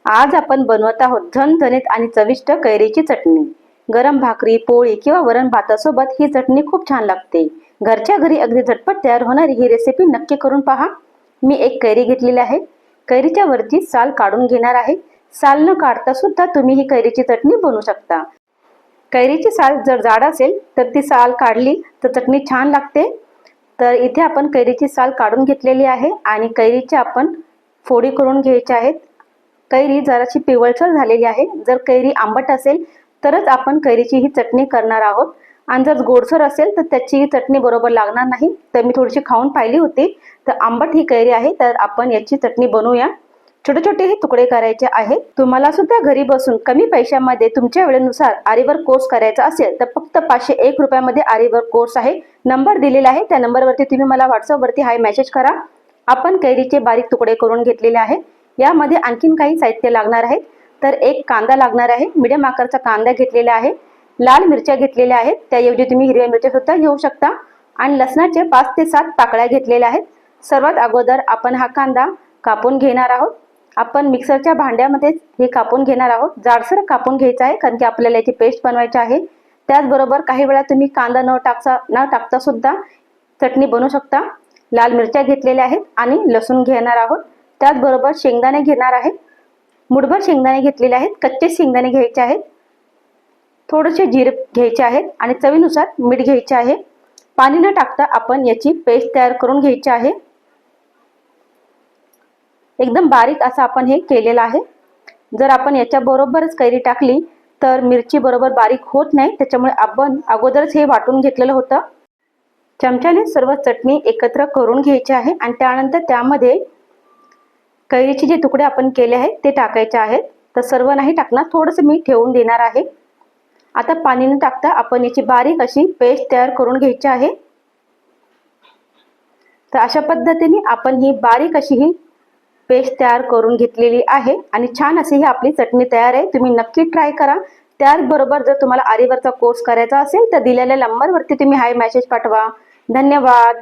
आज आपण बनवत आहोत झणझणीत आणि चविष्ट कैरीची चटणी। गरम भाकरी, पोळी किंवा वरण भातासोबत ही चटणी खूप छान लागते। घरच्या घरी अगदी झटपट तयार होणारी ही रेसिपी नक्की करून पहा। मी एक कैरी घेतलेली आहे। कैरीच्या वरची साल काढून घेणार आहे। साल न काढता सुद्धा तुम्ही ही कैरीची चटणी बनवू शकता। कैरीची साल जर जाड असेल तर ती साल काढली तर चटणी छान लागते। तर इथे आपण कैरीची साल काढून घेतलेली आहे आणि कैरीची आपण फोडी करून घ्यायची आहेत। कैरी जराशी पिवळसर झालेली आहे। जर कैरी आंबट असेल तरच आपण कैरीची ही चटणी करणार आहोत आणि जर गोडसर असेल तर त्याची चटणी बरोबर लागणार नाही। तर मी थोडीशी खाऊन पाहिली होती तर आंबट ही कैरी आहे, तर आपण याची चटणी बनवूया। छोटे छोटे हे तुकडे करायचे आहेत। तुम्हाला सुद्धा घरी बसून कमी पैशामध्ये तुमच्या वेळेनुसार आरीवर्क कोर्स करायचा असेल तर फक्त 501 रुपयामध्ये आरीवर्क कोर्स आहे। नंबर दिलेला आहे, त्या नंबरवरती तुम्ही मला व्हॉट्सअप वरती हाय मेसेज करा। आपण कैरीचे बारीक तुकडे करून घेतलेले आहे। यामध्ये आणखीन काही साहित्य लागणार आहे। तर एक कांदा लागणार आहे, मीडियम आकाराचा कांदा घेतलेला आहे। लाल मिरच्या घेतलेल्या आहेत, त्याऐवजी तुम्ही हिरव्या मिरच्या सुद्धा घेऊ शकता आणि लसणाचे 5 ते 7 पाकळ्या घेतलेल्या आहेत। सर्वात अगोदर आपण हा कांदा कापून घेणार आहोत। आपण मिक्सरच्या भांड्यामध्ये हे कापून घेणार आहोत। जाडसर कापून घ्यायचा आहे कारण की आपल्याला याची पेस्ट बनवायची आहे। त्याचबरोबर काही वेळा तुम्ही कांदा न टाकता सुद्धा चटणी बनवू शकता। लाल मिरच्या घेतलेल्या आहेत आणि लसूण घेणार आहोत। त्याचबरोबर शेंगदाणे घेणार आहे। मुठभर शेंगदाणे घेतलेले आहेत, कच्चे शेंगदाणे घ्यायचे आहेत। थोडेसे जिरे घ्यायचे आहेत आणि चवीनुसार मीठ घ्यायचे आहे। पाणी न टाकता आपण याची पेस्ट तयार करून घ्यायची आहे। एकदम बारीक असं आपण हे केलेलं आहे। जर आपण याच्या बरोबरच कैरी टाकली तर मिरची बरोबर बारीक होत नाही, त्याच्यामुळे आपण अगोदरच हे वाटून घेतलेलं होतं। चमच्याने सर्व चटणी एकत्र करून घ्यायची आहे आणि त्यानंतर त्यामध्ये कैरीचे जे तुकडे आपण केले आहेत ते टाकायचे आहेत। तर सर्व नाही टाकणार, थोडंसं मी ठेवून देणार आहे। आता पाणी न टाकता आपण याची बारीक अशी पेस्ट तयार करून घ्यायची आहे। तर अशा पद्धतीने आपण ही बारीक अशी ही पेस्ट तयार करून घेतलेली आहे आणि छान अशी ही आपली चटणी तयार आहे। तुम्ही नक्की ट्राय करा। त्याचबरोबर जर तुम्हाला आरीवर्कचा कोर्स करायचा असेल तर दिलेल्या नंबरवरती तुम्ही हाय मेसेज पाठवा। धन्यवाद।